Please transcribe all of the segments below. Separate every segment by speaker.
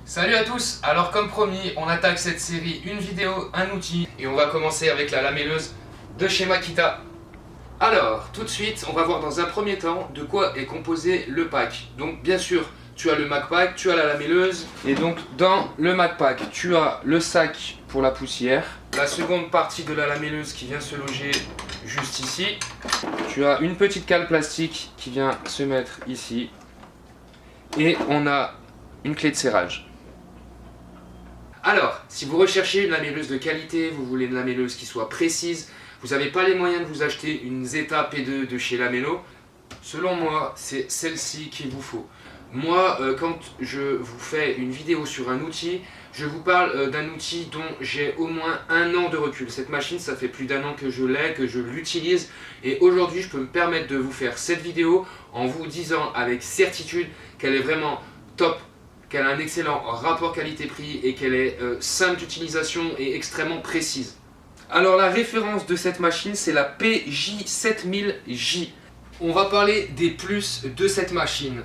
Speaker 1: Salut à tous. Alors comme promis, on attaque cette série une vidéo, un outil, et on va commencer avec la lamelleuse de chez Makita. Alors, tout de suite, on va voir dans un premier temps de quoi est composé le pack. Donc bien sûr, tu as le MacPack, tu as la lamelleuse, et donc dans le MacPack, tu as le sac pour la poussière, la seconde partie de la lamelleuse qui vient se loger juste ici. Tu as une petite cale plastique qui vient se mettre ici, et on a une clé de serrage. Alors, si vous recherchez une lamelleuse de qualité, vous voulez une lamelleuse qui soit précise, vous n'avez pas les moyens de vous acheter une Zeta P2 de chez Lamello, selon moi, c'est celle-ci qu'il vous faut. Moi, quand je vous fais une vidéo sur un outil, je vous parle d'un outil dont j'ai au moins 1 an de recul. Cette machine, ça fait plus d'1 an que je l'ai, que je l'utilise, et aujourd'hui, je peux me permettre de vous faire cette vidéo en vous disant avec certitude qu'elle est vraiment top, qu'elle a un excellent rapport qualité-prix et qu'elle est simple d'utilisation et extrêmement précise. Alors la référence de cette machine, c'est la PJ7000J. On va parler des plus de cette machine.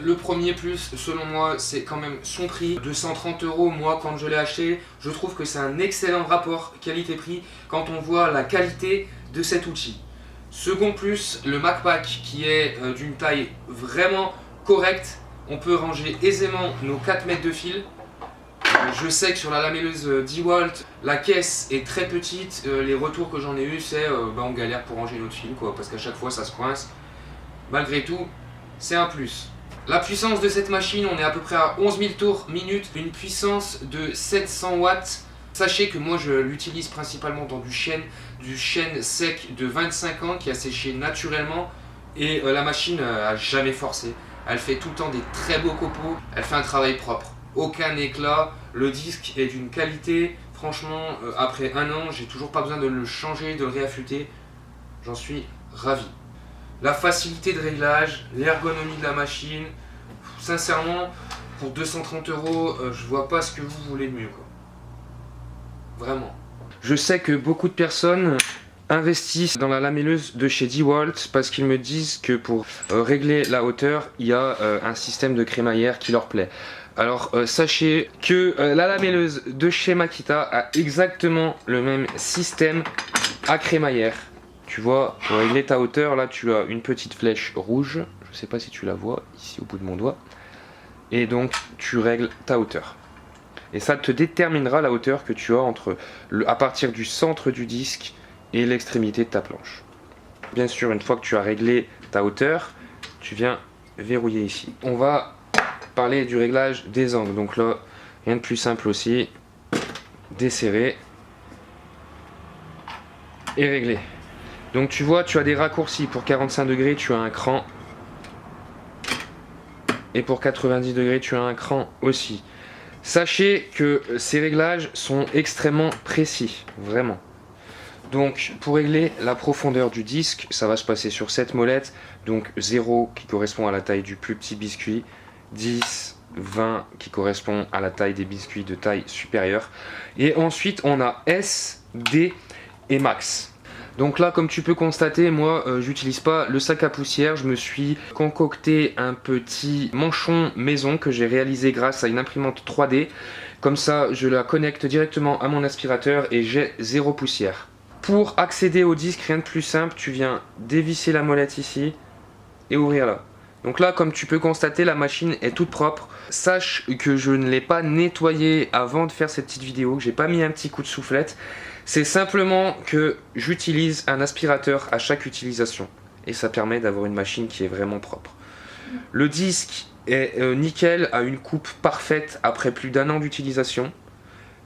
Speaker 1: Le premier plus, selon moi, c'est quand même son prix. 230 €, moi, quand je l'ai acheté, je trouve que c'est un excellent rapport qualité-prix quand on voit la qualité de cet outil. Second plus, le MacPack qui est d'une taille vraiment correcte. On peut ranger aisément nos 4 mètres de fil. Je sais que sur la lamelleuse DeWalt, la caisse est très petite. Les retours que j'en ai eu, c'est on galère pour ranger notre fil, quoi, parce qu'à chaque fois ça se coince. Malgré tout, c'est un plus. La puissance de cette machine, on est à peu près à 11 000 tours minute, une puissance de 700 watts. Sachez que moi je l'utilise principalement dans du chêne sec de 25 ans qui a séché naturellement, et la machine a jamais forcé. Elle fait tout le temps des très beaux copeaux, elle fait un travail propre, aucun éclat, le disque est d'une qualité, franchement, après 1 an, j'ai toujours pas besoin de le changer, de le réaffûter, j'en suis ravi. La facilité de réglage, l'ergonomie de la machine, sincèrement, pour 230 €, je vois pas ce que vous voulez de mieux, quoi. Vraiment. Je sais que beaucoup de personnes investissent dans la lamelleuse de chez DeWalt parce qu'ils me disent que pour régler la hauteur, il y a un système de crémaillère qui leur plaît. Alors sachez que la lamelleuse de chez Makita a exactement le même système à crémaillère. Tu vois, pour régler ta hauteur, là tu as une petite flèche rouge, je sais pas si tu la vois, ici au bout de mon doigt, et donc tu règles ta hauteur. Et ça te déterminera la hauteur que tu as à partir du centre du disque et l'extrémité de ta planche. Bien sûr, une fois que tu as réglé ta hauteur, tu viens verrouiller ici. On va parler du réglage des angles. Donc là, rien de plus simple aussi. Desserrer et régler. Donc tu vois, tu as des raccourcis. Pour 45 degrés, tu as un cran. Et pour 90 degrés, tu as un cran aussi. Sachez que ces réglages sont extrêmement précis, vraiment. Donc pour régler la profondeur du disque, ça va se passer sur cette molette. Donc 0 qui correspond à la taille du plus petit biscuit, 10, 20 qui correspond à la taille des biscuits de taille supérieure. Et ensuite on a S, D et Max. Donc là, comme tu peux constater, moi j'utilise pas le sac à poussière, je me suis concocté un petit manchon maison que j'ai réalisé grâce à une imprimante 3D. Comme ça, je la connecte directement à mon aspirateur et j'ai 0 poussière. Pour accéder au disque, rien de plus simple, tu viens dévisser la molette ici et ouvrir là. Donc là, comme tu peux constater, la machine est toute propre. Sache que je ne l'ai pas nettoyée avant de faire cette petite vidéo, que j'ai pas mis un petit coup de soufflette. C'est simplement que j'utilise un aspirateur à chaque utilisation. Et ça permet d'avoir une machine qui est vraiment propre. Le disque est nickel, a une coupe parfaite après plus d'1 an d'utilisation.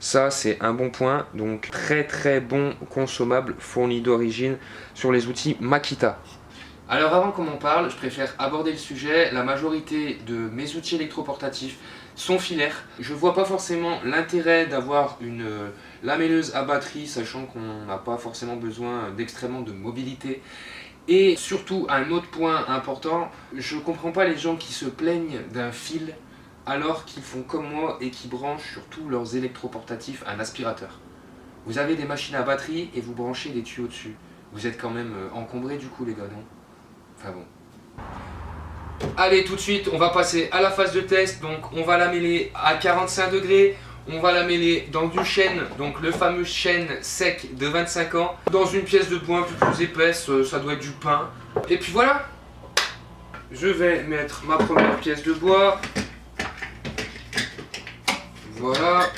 Speaker 1: Ça c'est un bon point, donc très bon consommable fourni d'origine sur les outils Makita. Alors avant qu'on en parle, je préfère aborder le sujet. La majorité de mes outils électroportatifs sont filaires. Je vois pas forcément l'intérêt d'avoir une lamelleuse à batterie, sachant qu'on n'a pas forcément besoin d'extrêmement de mobilité. Et surtout, un autre point important, je comprends pas les gens qui se plaignent d'un fil alors qu'ils font comme moi et qui branchent sur tous leurs électroportatifs un aspirateur. Vous avez des machines à batterie et vous branchez des tuyaux dessus. Vous êtes quand même encombré du coup les gars, non? Enfin bon. Allez, tout de suite, on va passer à la phase de test. Donc, on va la mêler à 45 degrés. On va la mêler dans du chêne, donc le fameux chêne sec de 25 ans, dans une pièce de bois un peu plus épaisse, ça doit être du pin. Et puis voilà, je vais mettre ma première pièce de bois. Voilà.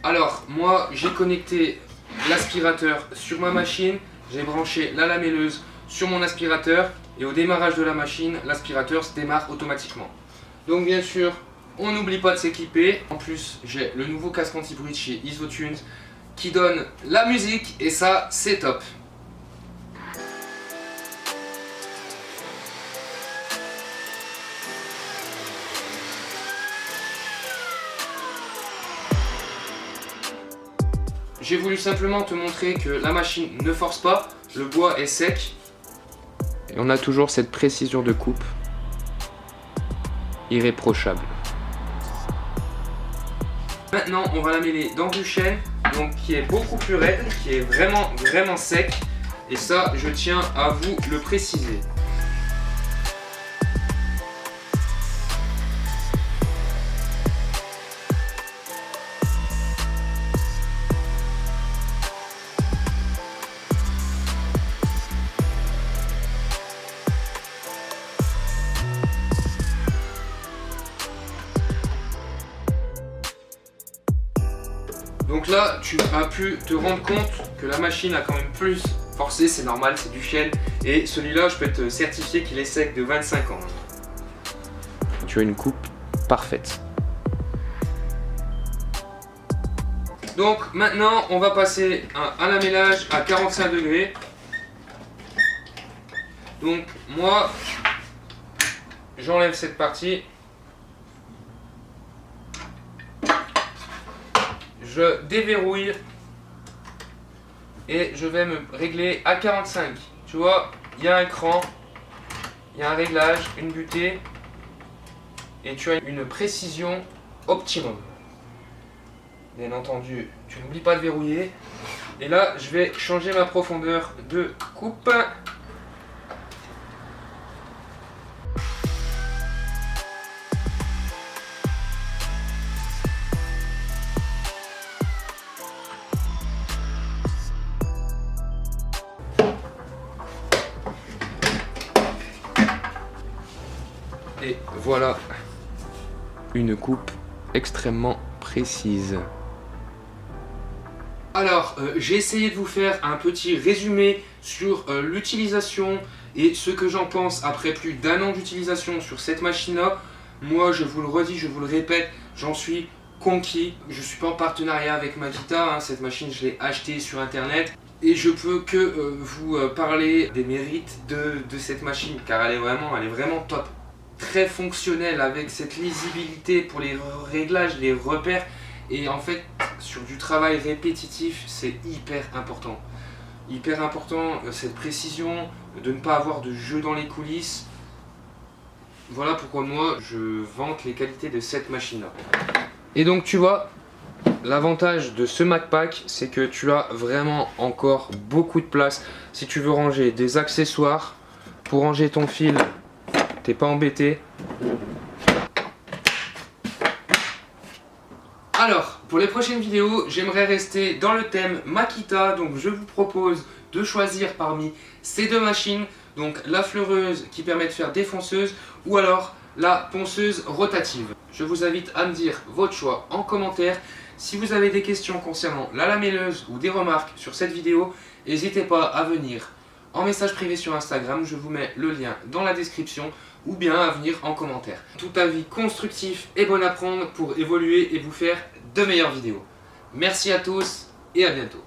Speaker 1: Alors, moi, j'ai connecté l'aspirateur sur ma machine, j'ai branché la lamelleuse sur mon aspirateur, et au démarrage de la machine, l'aspirateur se démarre automatiquement. Donc bien sûr, on n'oublie pas de s'équiper. En plus, j'ai le nouveau casque anti-bruit de chez Isotunes qui donne la musique et ça, c'est top. J'ai voulu simplement te montrer que la machine ne force pas, le bois est sec. Et on a toujours cette précision de coupe irréprochable. Maintenant, on va la mêler dans du chêne, donc qui est beaucoup plus raide, qui est vraiment sec. Et ça, je tiens à vous le préciser. Donc là, tu as pu te rendre compte que la machine a quand même plus forcé, c'est normal, c'est du chêne. Et celui-là, je peux te certifier qu'il est sec de 25 ans. Tu as une coupe parfaite. Donc maintenant, on va passer à un lamellage à 45 degrés. Donc moi, j'enlève cette partie. Je déverrouille et je vais me régler à 45. Tu vois, il y a un cran, il y a un réglage, une butée et tu as une précision optimum. Bien entendu, tu n'oublies pas de verrouiller. Et là, je vais changer ma profondeur de coupe. Et voilà une coupe extrêmement précise. Alors, j'ai essayé de vous faire un petit résumé sur l'utilisation et ce que j'en pense après plus d'1 an d'utilisation sur cette machine-là. Moi, je vous le redis, je vous le répète, j'en suis conquis. Je ne suis pas en partenariat avec Makita, hein, cette machine, je l'ai achetée sur internet. Et je peux que vous parler des mérites de cette machine, car elle est vraiment top. Très fonctionnelle avec cette lisibilité pour les réglages, les repères. Et en fait, sur du travail répétitif, c'est hyper important. Hyper important, cette précision, de ne pas avoir de jeu dans les coulisses. Voilà pourquoi moi, je vante les qualités de cette machine-là. Et donc, tu vois, l'avantage de ce MacPack, c'est que tu as vraiment encore beaucoup de place. Si tu veux ranger des accessoires, pour ranger ton fil, t'es pas embêté. Alors, pour les prochaines vidéos, j'aimerais rester dans le thème Makita. Donc je vous propose de choisir parmi ces deux machines. Donc la fleureuse qui permet de faire des fonceuses ou alors la ponceuse rotative. Je vous invite à me dire votre choix en commentaire. Si vous avez des questions concernant la lamelleuse ou des remarques sur cette vidéo, n'hésitez pas à venir en message privé sur Instagram. Je vous mets le lien dans la description ou bien à venir en commentaire. Tout avis constructif est bon à prendre pour évoluer et vous faire de meilleures vidéos. Merci à tous et à bientôt.